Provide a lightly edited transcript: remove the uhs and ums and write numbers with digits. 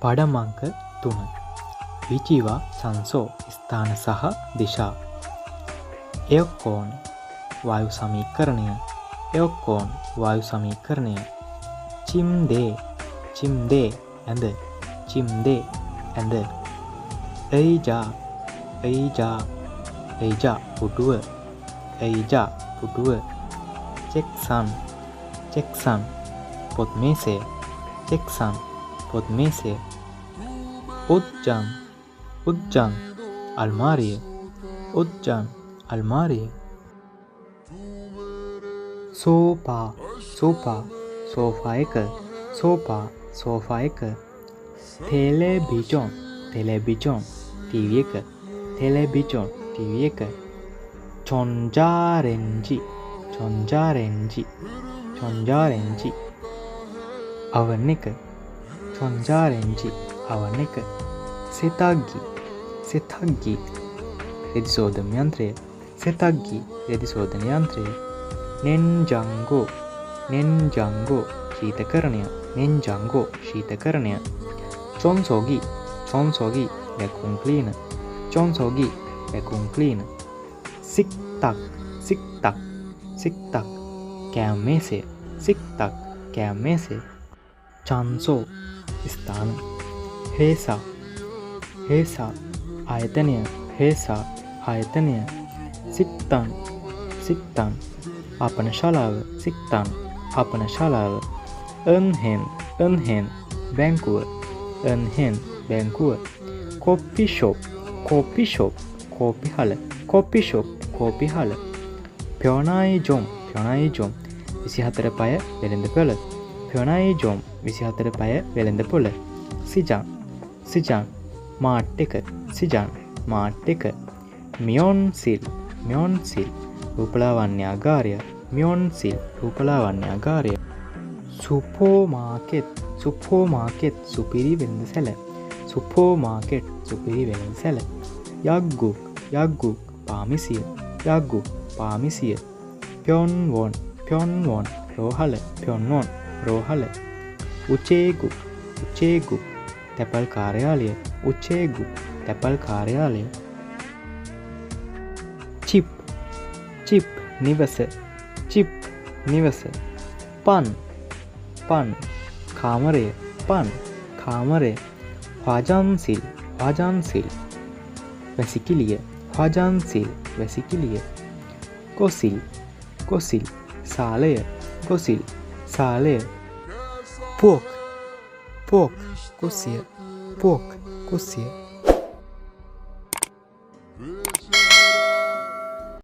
පඩම් අංක 3 විචිවා සංසෝ ස්ථාන සහ දිශා එයොක්කෝන් වායු සමීකරණය එයොක්කෝන් වායු සමීකරණය චිම්දේ ඇඳ ඇඳ එයිජා පුටුව චෙක්සන් පොත් මේසය උද්ජන් අල්මාරිය සෝපා සෝෆා එක ටෙලෙවිජන් ටීවී එක චොන්ජාරෙන්ජි අවන් එක සෙතග්ගි රෙදි සෝදන යන්ත්‍රය නෙන්ජංගෝ ශීතකරණය චොන්සෝගි වැකුම් ක්ලීනර් සික්තක් කෑම මේසය චන්සෝ ස්ථාන හේසා ආයතනය සික්තන් ආපනශාලාව එන්හෙන් බැංකුව කෝපි හල පෙවනායිජොම් 24 පය වෙළඳපොළ සිජන් මාට් එක මියොන්සිල් රූපලාවන්‍යාගාරය සුපෝමාකෙට් සුපිරි වෙළඳසැල යග්ගු පාමිසිය ප්යොන්වොන් රෝහල උචේගු තැපල් කාර්යාලය චිප් නිවස පන් කාමරය වාජන්සිල් වැසිකිළිය කොසිල් සාලය පෝක් කුස්සිය